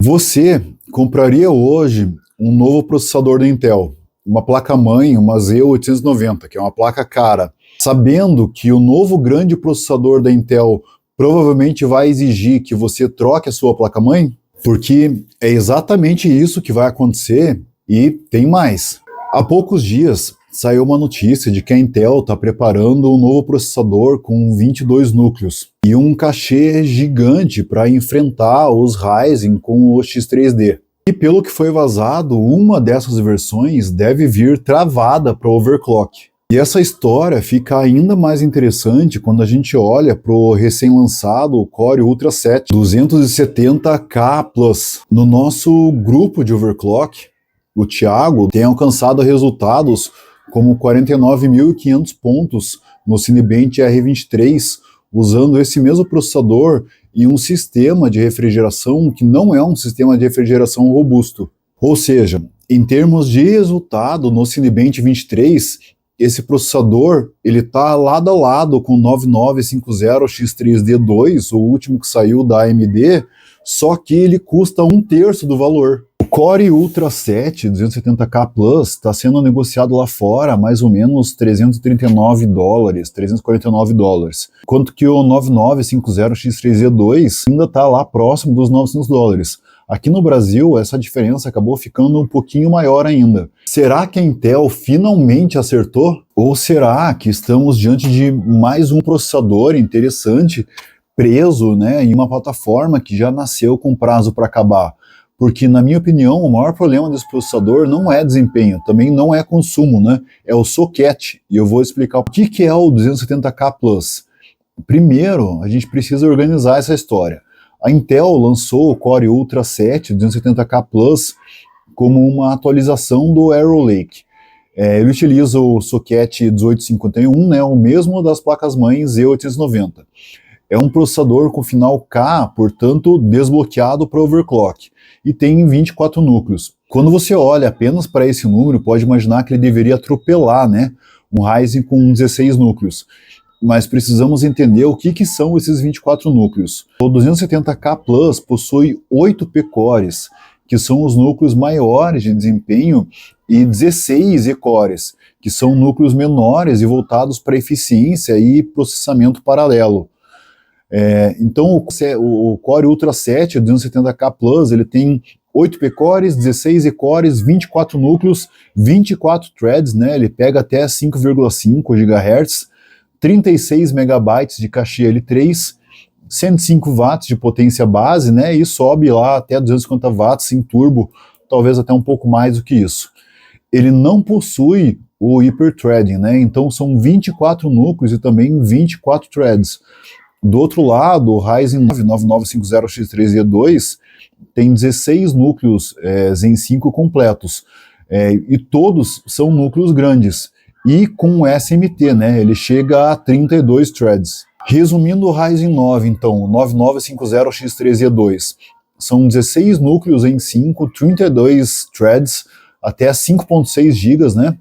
Você compraria hoje um novo processador da Intel, uma placa-mãe, uma Z890, que é uma placa cara, sabendo que o novo grande processador da Intel provavelmente vai exigir que você troque a sua placa-mãe? Porque é exatamente isso que vai acontecer e tem mais. Há poucos dias saiu uma notícia de que a Intel está preparando um novo processador com 22 núcleos e um cachê gigante para enfrentar os Ryzen com o X3D. E pelo que foi vazado, uma dessas versões deve vir travada para overclock. E essa história fica ainda mais interessante quando a gente olha para o recém-lançado Core Ultra 7 270K Plus. No nosso grupo de overclock, o Thiago tem alcançado resultados como 49.500 pontos no Cinebench R23, usando esse mesmo processador em um sistema de refrigeração que não é um sistema de refrigeração robusto. Ou seja, em termos de resultado no Cinebench 23, esse processador ele está lado a lado com o 9950X3D2, o último que saiu da AMD, só que ele custa 1/3 do valor. O Core Ultra 7 270K Plus está sendo negociado lá fora a mais ou menos $339, $349, enquanto que o 9950X3D2 ainda está lá próximo dos $900. Aqui no Brasil, essa diferença acabou ficando um pouquinho maior ainda. Será que a Intel finalmente acertou? Ou será que estamos diante de mais um processador interessante preso, né, em uma plataforma que já nasceu com prazo para acabar? Porque, na minha opinião, o maior problema desse processador não é desempenho, também não é consumo, né? É o socket. E eu vou explicar o que é o 270K Plus. Primeiro, a gente precisa organizar essa história. A Intel lançou o Core Ultra 7 270K Plus como uma atualização do Arrow Lake. Ele utiliza o socket 1851, né, o mesmo das placas-mães Z890. É um processador com final K, portanto desbloqueado para overclock, e tem 24 núcleos. Quando você olha apenas para esse número, pode imaginar que ele deveria atropelar, né, um Ryzen com 16 núcleos. Mas precisamos entender o que são esses 24 núcleos. O 270K Plus possui 8 P-cores, que são os núcleos maiores de desempenho, e 16 E-cores, que são núcleos menores e voltados para eficiência e processamento paralelo. Então o Core Ultra 7 270K Plus ele tem 8 P-cores, 16 E-cores, 24 núcleos, 24 threads, né? Ele pega até 5,5 GHz, 36 megabytes de cache L3, 105 watts de potência base, né, e sobe lá até 250 watts em turbo, talvez até um pouco mais do que isso. Ele não possui o hyperthreading, né, então são 24 núcleos e também 24 threads. Do outro lado, o Ryzen 9 9950X3D2 tem 16 núcleos Zen 5 completos, e todos são núcleos grandes. E com o SMT, né, ele chega a 32 threads. Resumindo o Ryzen 9, então, o 9950X3D2, são 16 núcleos em 5, 32 threads, até 5.6 GB, né,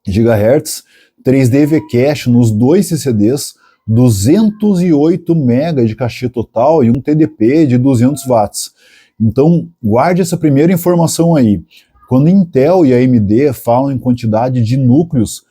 GHz, 3D V-Cache nos dois CCDs, 208 MB de cache total e um TDP de 200 watts. Então, guarde essa primeira informação aí. Quando Intel e AMD falam em quantidade de núcleos,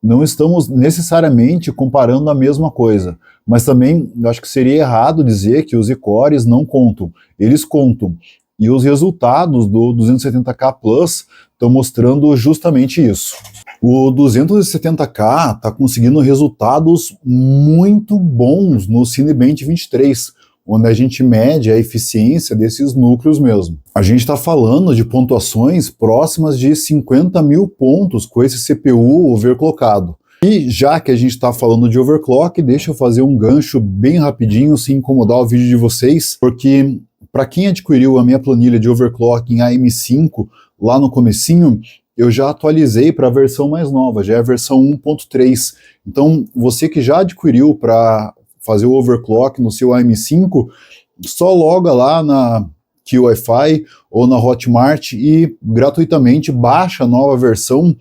não estamos necessariamente comparando a mesma coisa, mas também eu acho que seria errado dizer que os E-cores não contam. Eles contam. E os resultados do 270K Plus estão mostrando justamente isso. O 270K está conseguindo resultados muito bons no Cinebench 23, onde a gente mede a eficiência desses núcleos mesmo. A gente está falando de pontuações próximas de 50 mil pontos com esse CPU overclockado. E já que a gente está falando de overclock, deixa eu fazer um gancho bem rapidinho, sem incomodar o vídeo de vocês, porque para quem adquiriu a minha planilha de overclock em AM5, lá no comecinho, eu já atualizei para a versão mais nova, já é a versão 1.3. Então, você que já adquiriu para fazer o overclock no seu AM5, só loga lá na QWiFi ou na Hotmart e gratuitamente baixa a nova versão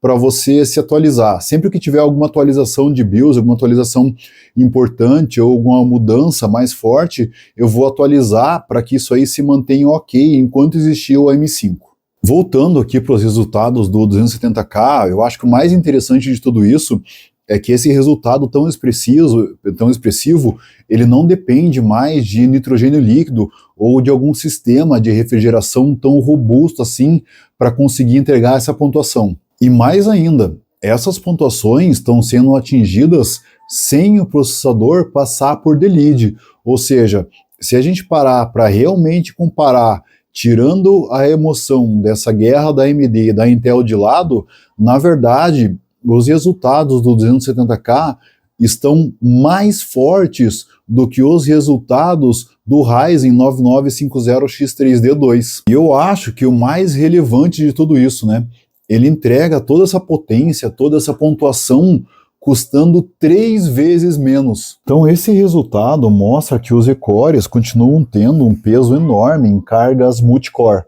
para você se atualizar. Sempre que tiver alguma atualização de BIOS, alguma atualização importante ou alguma mudança mais forte, eu vou atualizar para que isso aí se mantenha ok enquanto existir o M5. Voltando aqui para os resultados do 270K, eu acho que o mais interessante de tudo isso é que esse resultado tão expressivo, ele não depende mais de nitrogênio líquido ou de algum sistema de refrigeração tão robusto assim para conseguir entregar essa pontuação. E mais ainda, essas pontuações estão sendo atingidas sem o processador passar por delete, ou seja, se a gente parar para realmente comparar, tirando a emoção dessa guerra da AMD e da Intel de lado, na verdade, os resultados do 270K estão mais fortes do que os resultados do Ryzen 9950X3D2. E eu acho que o mais relevante de tudo isso, né? Ele entrega toda essa potência, toda essa pontuação, custando 3 vezes menos. Então esse resultado mostra que os Z-Cores continuam tendo um peso enorme em cargas multicore.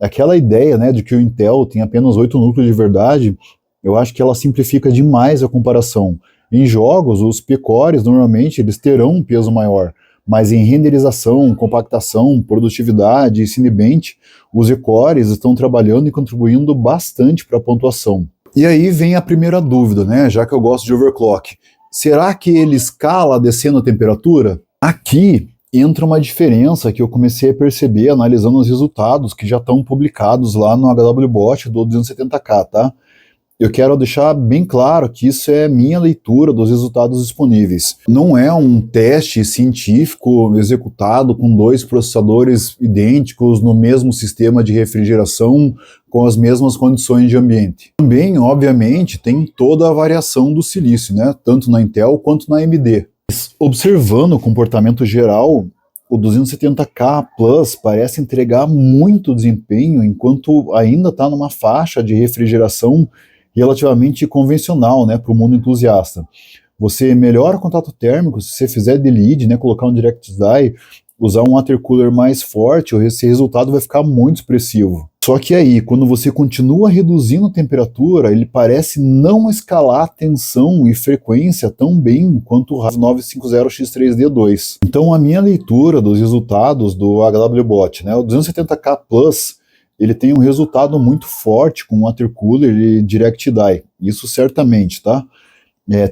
Aquela ideia, né, de que o Intel tem apenas 8 núcleos de verdade, eu acho que ela simplifica demais a comparação. Em jogos, os P-Cores normalmente eles terão um peso maior, mas em renderização, compactação, produtividade e Cinebench, os Z-Cores estão trabalhando e contribuindo bastante para a pontuação. E aí vem a primeira dúvida, né, já que eu gosto de overclock. Será que ele escala descendo a temperatura? Aqui entra uma diferença que eu comecei a perceber analisando os resultados que já estão publicados lá no HWBot do 270K, tá? Eu quero deixar bem claro que isso é minha leitura dos resultados disponíveis. Não é um teste científico executado com 2 processadores idênticos no mesmo sistema de refrigeração com as mesmas condições de ambiente. Também, obviamente, tem toda a variação do silício, né? Tanto na Intel quanto na AMD. Observando o comportamento geral, o 270K Plus parece entregar muito desempenho enquanto ainda está numa faixa de refrigeração relativamente convencional, né, para o mundo entusiasta. Você melhora o contato térmico se você fizer delete, né, colocar um DirectDry, usar um watercooler mais forte, esse resultado vai ficar muito expressivo. Só que aí, quando você continua reduzindo a temperatura, ele parece não escalar tensão e frequência tão bem quanto o Ryzen 950X3D2. Então a minha leitura dos resultados do HWBot, né, o 270K Plus, ele tem um resultado muito forte com watercooler e DirectDry, isso certamente, tá?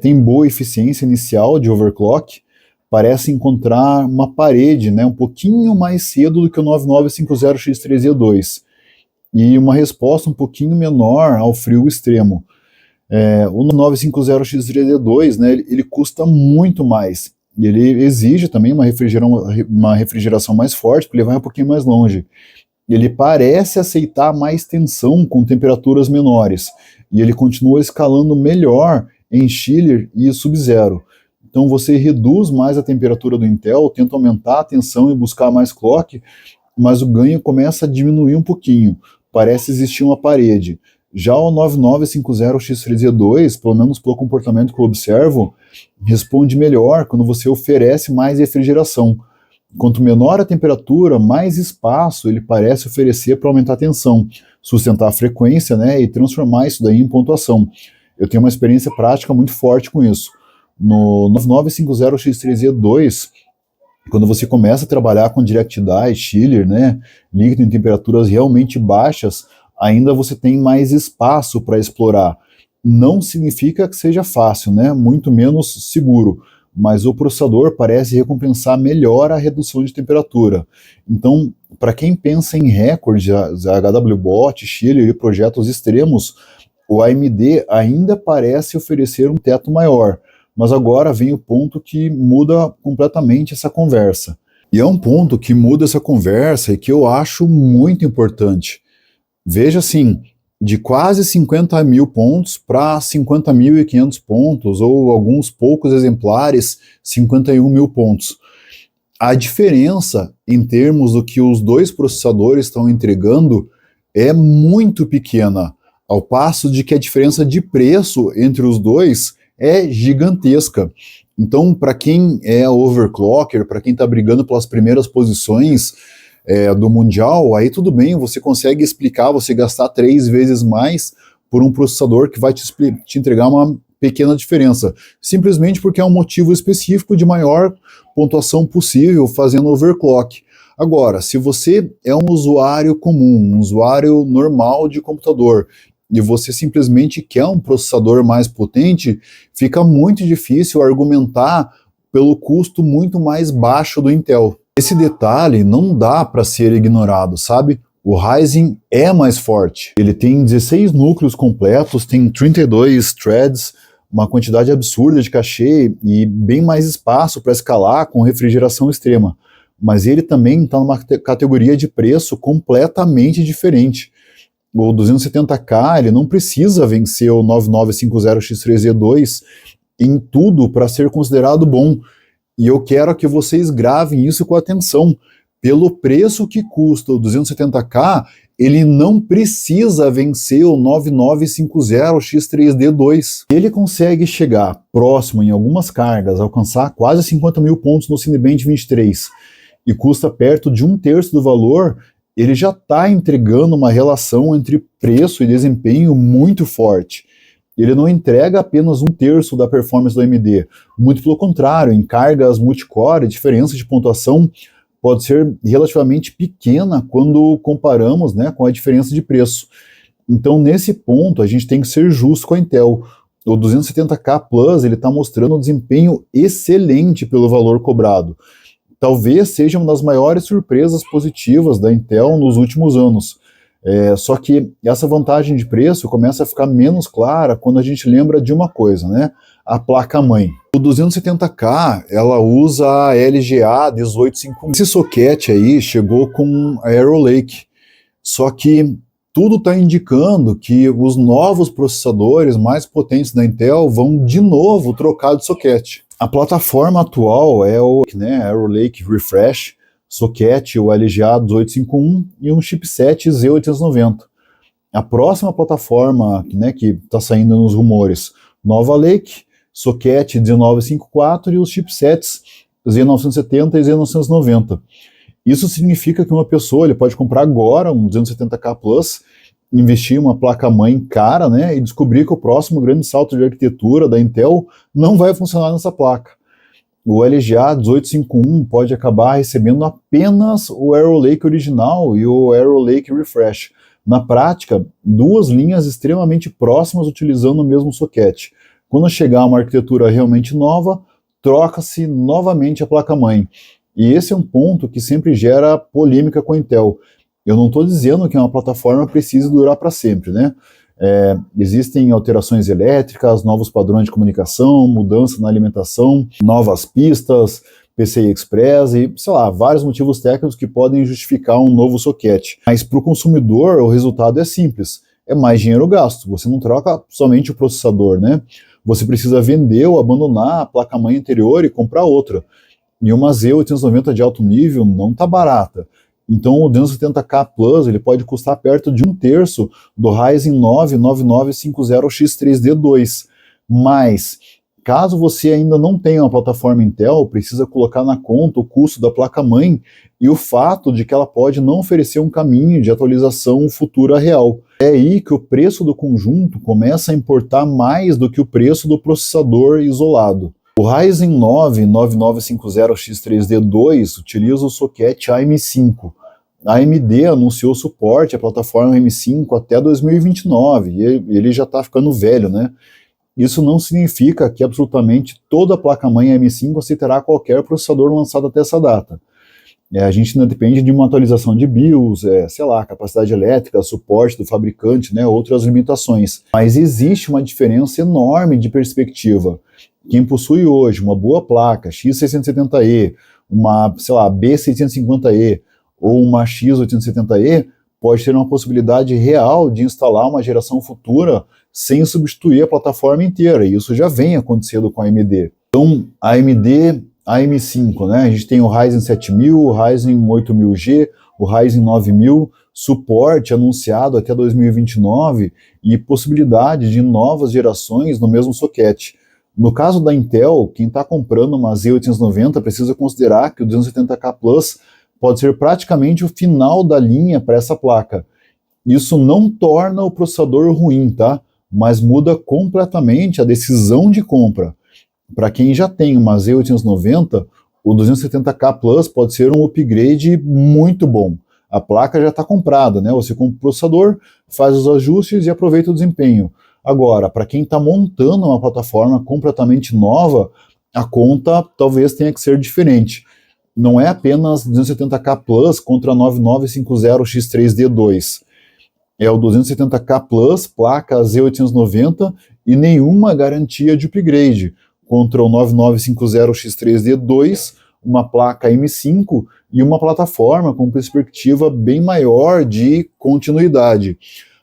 Tem boa eficiência inicial de overclock, parece encontrar uma parede, né, um pouquinho mais cedo do que o 9950X3D2, e uma resposta um pouquinho menor ao frio extremo. O 950X3D2, né, ele custa muito mais, e ele exige também uma refrigeração mais forte, porque ele vai um pouquinho mais longe. Ele parece aceitar mais tensão com temperaturas menores, e ele continua escalando melhor em chiller e sub-zero. Então você reduz mais a temperatura do Intel, tenta aumentar a tensão e buscar mais clock, mas o ganho começa a diminuir um pouquinho, parece existir uma parede. Já o 9950X3D2, pelo menos pelo comportamento que eu observo, responde melhor quando você oferece mais refrigeração. Quanto menor a temperatura, mais espaço ele parece oferecer para aumentar a tensão, sustentar a frequência, né, e transformar isso daí em pontuação. Eu tenho uma experiência prática muito forte com isso. No 9950X3D2, quando você começa a trabalhar com DirectDry, chiller, né, líquido em temperaturas realmente baixas, ainda você tem mais espaço para explorar. Não significa que seja fácil, né, muito menos seguro, mas o processador parece recompensar melhor a redução de temperatura. Então, para quem pensa em recordes, HWBot, chiller e projetos extremos, o AMD ainda parece oferecer um teto maior, mas agora vem o ponto que muda completamente essa conversa. E é um ponto que muda essa conversa e que eu acho muito importante. Veja assim, de quase 50 mil pontos para 50.500 pontos, ou alguns poucos exemplares, 51 mil pontos. A diferença em termos do que os 2 processadores estão entregando é muito pequena, ao passo de que a diferença de preço entre os 2 é gigantesca. Então, para quem é overclocker, para quem está brigando pelas primeiras posições do Mundial, aí tudo bem, você consegue explicar, você gastar 3 vezes mais por um processador que vai te entregar uma pequena diferença, simplesmente porque é um motivo específico de maior pontuação possível fazendo overclock. Agora, se você é um usuário comum, um usuário normal de computador, e você simplesmente quer um processador mais potente, fica muito difícil argumentar pelo custo muito mais baixo do Intel. Esse detalhe não dá para ser ignorado, sabe? O Ryzen é mais forte. Ele tem 16 núcleos completos, tem 32 threads, uma quantidade absurda de cachê e bem mais espaço para escalar com refrigeração extrema. Mas ele também está numa categoria de preço completamente diferente. O 270K ele não precisa vencer o 9950X3E2 em tudo para ser considerado bom. E eu quero que vocês gravem isso com atenção. Pelo preço que custa o 270K, ele não precisa vencer o 9950X3D2. Ele consegue chegar próximo em algumas cargas, alcançar quase 50 mil pontos no Cinebench 23 e custa perto de 1/3 do valor. Ele já está entregando uma relação entre preço e desempenho muito forte. Ele não entrega apenas 1/3 da performance do AMD, muito pelo contrário, em cargas multicore, a diferença de pontuação pode ser relativamente pequena quando comparamos, né, com a diferença de preço. Então, nesse ponto, a gente tem que ser justo com a Intel. O 270K Plus está mostrando um desempenho excelente pelo valor cobrado. Talvez seja uma das maiores surpresas positivas da Intel nos últimos anos. Só que essa vantagem de preço começa a ficar menos clara quando a gente lembra de uma coisa, né? A placa-mãe. O 270K, ela usa a LGA 1851. Esse socket aí chegou com a Arrow Lake, só que tudo está indicando que os novos processadores mais potentes da Intel vão de novo trocar de socket. A plataforma atual é o Arrow Lake Refresh, socket, o LGA 1851 e um chipset Z890. A próxima plataforma, né, que está saindo nos rumores, Nova Lake, socket 1954 e os chipsets Z970 e Z990. Isso significa que uma pessoa ele pode comprar agora um 270K Plus, investir em uma placa-mãe cara, né, e descobrir que o próximo grande salto de arquitetura da Intel não vai funcionar nessa placa. O LGA 1851 pode acabar recebendo apenas o Arrow Lake original e o Arrow Lake Refresh. Na prática, duas linhas extremamente próximas utilizando o mesmo socket. Quando chegar uma arquitetura realmente nova, troca-se novamente a placa-mãe. E esse é um ponto que sempre gera polêmica com a Intel. Eu não estou dizendo que uma plataforma precise durar para sempre, né? Existem alterações elétricas, novos padrões de comunicação, mudança na alimentação, novas pistas, PCI Express e, sei lá, vários motivos técnicos que podem justificar um novo socket. Mas para o consumidor, o resultado é simples. É mais dinheiro gasto. Você não troca somente o processador, né? Você precisa vender ou abandonar a placa-mãe anterior e comprar outra. E uma Z890 de alto nível não está barata. Então o 270K Plus ele pode custar perto de 1/3 do Ryzen 9 9950X3D2. Mas, caso você ainda não tenha uma plataforma Intel, precisa colocar na conta o custo da placa-mãe e o fato de que ela pode não oferecer um caminho de atualização futura real. É aí que o preço do conjunto começa a importar mais do que o preço do processador isolado. O Ryzen 9 9950X3D2 utiliza o socket AM5. A AMD anunciou suporte à plataforma AM5 até 2029, e ele já está ficando velho, né? Isso não significa que absolutamente toda a placa-mãe AM5 aceitará qualquer processador lançado até essa data. A gente ainda depende de uma atualização de BIOS, sei lá, capacidade elétrica, suporte do fabricante, né, outras limitações. Mas existe uma diferença enorme de perspectiva. Quem possui hoje uma boa placa X670E, uma, sei lá, B650E ou uma X870E, pode ter uma possibilidade real de instalar uma geração futura sem substituir a plataforma inteira, e isso já vem acontecendo com a AMD. Então, a AMD AM5, né? A gente tem o Ryzen 7000, o Ryzen 8000G, o Ryzen 9000, suporte anunciado até 2029 e possibilidade de novas gerações no mesmo socket. No caso da Intel, quem está comprando uma Z890 precisa considerar que o 270K Plus pode ser praticamente o final da linha para essa placa. Isso não torna o processador ruim, tá? Mas muda completamente a decisão de compra. Para quem já tem uma Z890, o 270K Plus pode ser um upgrade muito bom. A placa já está comprada, né? Você compra o processador, faz os ajustes e aproveita o desempenho. Agora, para quem está montando uma plataforma completamente nova, a conta talvez tenha que ser diferente. Não é apenas 270K Plus contra 9950X3D2. É o 270K Plus, placa Z890 e nenhuma garantia de upgrade, contra o 9950X3D2, uma placa M5 e uma plataforma com perspectiva bem maior de continuidade.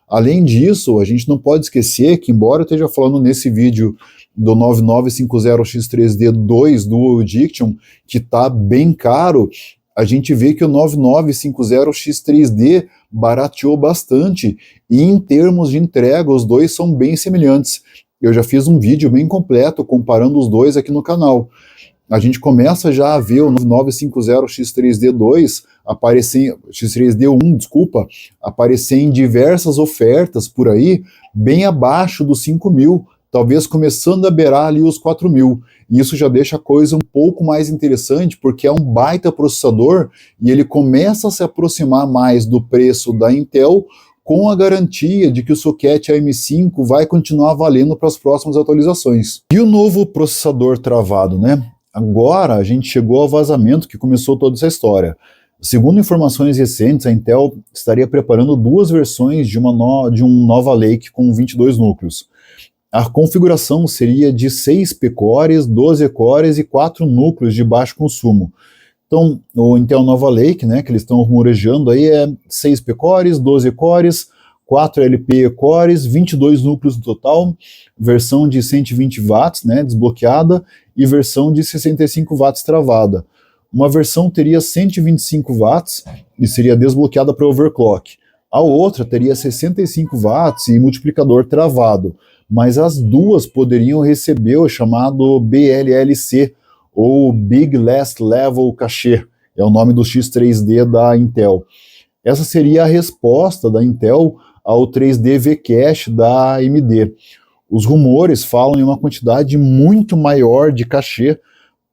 Além disso, a gente não pode esquecer que, embora eu esteja falando nesse vídeo do 9950X3D2 Dual Diction, que está bem caro, a gente vê que o 9950X3D barateou bastante, e em termos de entrega, os dois são bem semelhantes. Eu já fiz um vídeo bem completo comparando os dois aqui no canal. A gente começa já a ver o 9950X3D2 aparecer, X3D1, desculpa, aparecer em diversas ofertas por aí, bem abaixo dos 5.000, talvez começando a beirar ali os 4.000. E isso já deixa a coisa um pouco mais interessante, porque é um baita processador e ele começa a se aproximar mais do preço da Intel, com a garantia de que o socket AM5 vai continuar valendo para as próximas atualizações. E o novo processador travado, né? Agora a gente chegou ao vazamento que começou toda essa história. Segundo informações recentes, a Intel estaria preparando duas versões de um Nova Lake com 22 núcleos. A configuração seria de 6 P-cores, 12 cores e 4 núcleos de baixo consumo. Então, o Intel Nova Lake, né, que eles estão rumorejando aí, é 6 P-cores, 12 cores, 4 LP-cores, 22 núcleos no total, versão de 120 watts, né, desbloqueada, e versão de 65 watts travada. Uma versão teria 125 watts e seria desbloqueada para overclock. A outra teria 65 watts e multiplicador travado, mas as duas poderiam receber o chamado BLLC, ou Big Last Level Cache, é o nome do X3D da Intel. Essa seria a resposta da Intel ao 3D V-Cache da AMD. Os rumores falam em uma quantidade muito maior de cache,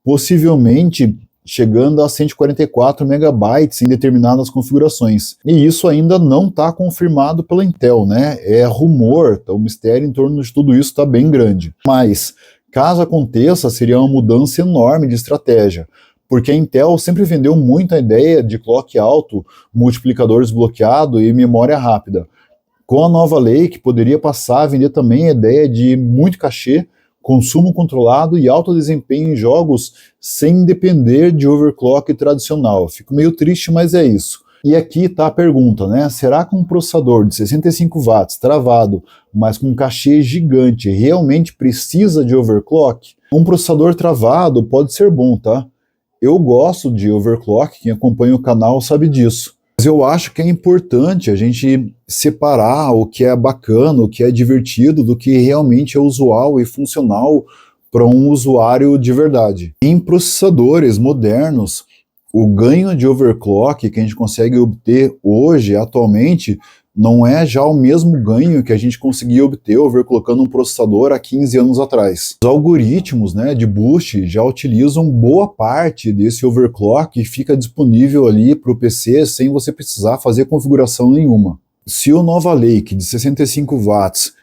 possivelmente chegando a 144 megabytes em determinadas configurações. E isso ainda não está confirmado pela Intel, né? É rumor, o mistério em torno de tudo isso está bem grande. Mas, caso aconteça, seria uma mudança enorme de estratégia, porque a Intel sempre vendeu muito a ideia de clock alto, multiplicador desbloqueado e memória rápida. Com a Nova Lake, poderia passar a vender também a ideia de muito cachê, consumo controlado e alto desempenho em jogos sem depender de overclock tradicional. Fico meio triste, mas é isso. E aqui está a pergunta, né? Será que um processador de 65 watts travado, mas com um cachê gigante, realmente precisa de overclock? Um processador travado pode ser bom, tá? Eu gosto de overclock, quem acompanha o canal sabe disso. Mas eu acho que é importante a gente separar o que é bacana, o que é divertido, do que realmente é usual e funcional para um usuário de verdade. Em processadores modernos, o ganho de overclock que a gente consegue obter hoje, atualmente, não é já o mesmo ganho que a gente conseguia obter overclockando um processador há 15 anos atrás. Os algoritmos, né, de boost já utilizam boa parte desse overclock e fica disponível ali para o PC sem você precisar fazer configuração nenhuma. Se o Nova Lake de 65 watts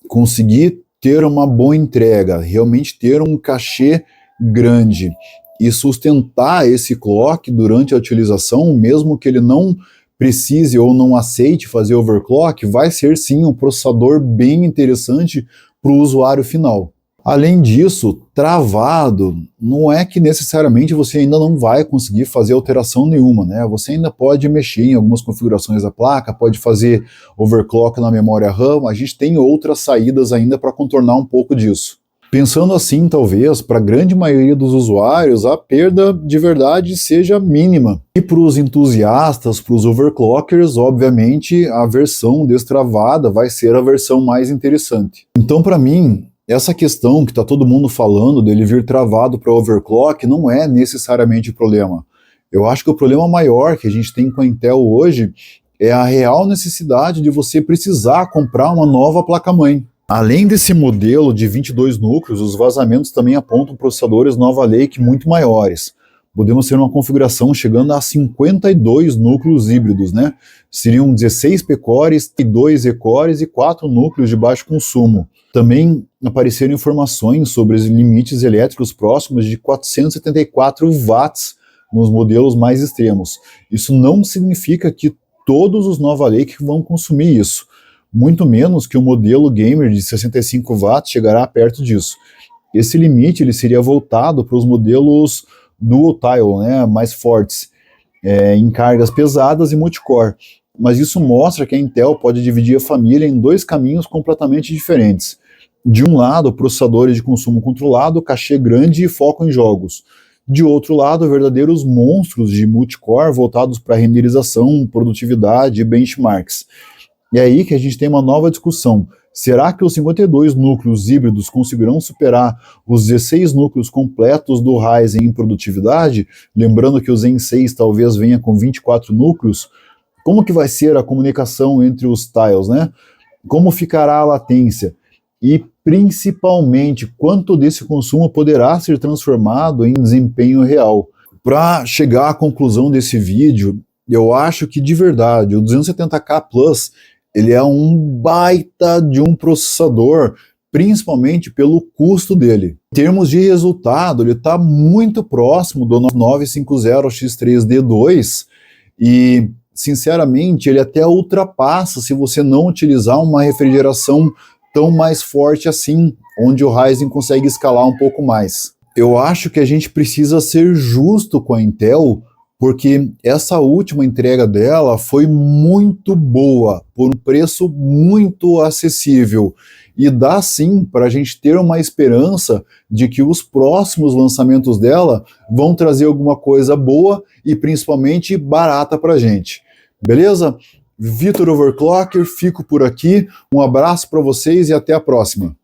conseguir ter uma boa entrega, realmente ter um cachê grande e sustentar esse clock durante a utilização, mesmo que ele não precise ou não aceite fazer overclock, vai ser sim um processador bem interessante para o usuário final. Além disso, travado, não é que necessariamente você ainda não vai conseguir fazer alteração nenhuma, né? Você ainda pode mexer em algumas configurações da placa, pode fazer overclock na memória RAM, a gente tem outras saídas ainda para contornar um pouco disso. Pensando assim, talvez, para a grande maioria dos usuários, a perda de verdade seja mínima. E para os entusiastas, para os overclockers, obviamente, a versão destravada vai ser a versão mais interessante. Então, para mim, essa questão que está todo mundo falando dele vir travado para overclock não é necessariamente o problema. Eu acho que o problema maior que a gente tem com a Intel hoje é a real necessidade de você precisar comprar uma nova placa-mãe. Além desse modelo de 22 núcleos, os vazamentos também apontam processadores Nova Lake muito maiores. Podemos ter uma configuração chegando a 52 núcleos híbridos, né? Seriam 16 P-cores, 2 E-cores e 4 núcleos de baixo consumo. Também apareceram informações sobre os limites elétricos próximos de 474 watts nos modelos mais extremos. Isso não significa que todos os Nova Lake vão consumir isso, muito menos que o modelo gamer de 65 watts chegará perto disso. Esse limite ele seria voltado para os modelos Dual Tile, né, mais fortes, em cargas pesadas e multicore. Mas isso mostra que a Intel pode dividir a família em dois caminhos completamente diferentes. De um lado, processadores de consumo controlado, cachê grande e foco em jogos. De outro lado, verdadeiros monstros de multicore voltados para renderização, produtividade e benchmarks. E é aí que a gente tem uma nova discussão. Será que os 52 núcleos híbridos conseguirão superar os 16 núcleos completos do Ryzen em produtividade? Lembrando que o Zen 6 talvez venha com 24 núcleos. Como que vai ser a comunicação entre os tiles, né? Como ficará a latência? E, principalmente, quanto desse consumo poderá ser transformado em desempenho real? Para chegar à conclusão desse vídeo, eu acho que, de verdade, o 270K Plus ele é um baita de um processador, principalmente pelo custo dele. Em termos de resultado, ele está muito próximo do 950X3D2 e, sinceramente, ele até ultrapassa se você não utilizar uma refrigeração tão mais forte assim, onde o Ryzen consegue escalar um pouco mais. Eu acho que a gente precisa ser justo com a Intel, porque essa última entrega dela foi muito boa, por um preço muito acessível, e dá sim para a gente ter uma esperança de que os próximos lançamentos dela vão trazer alguma coisa boa e principalmente barata para a gente. Beleza? Vitor Overclocker, fico por aqui, um abraço para vocês e até a próxima.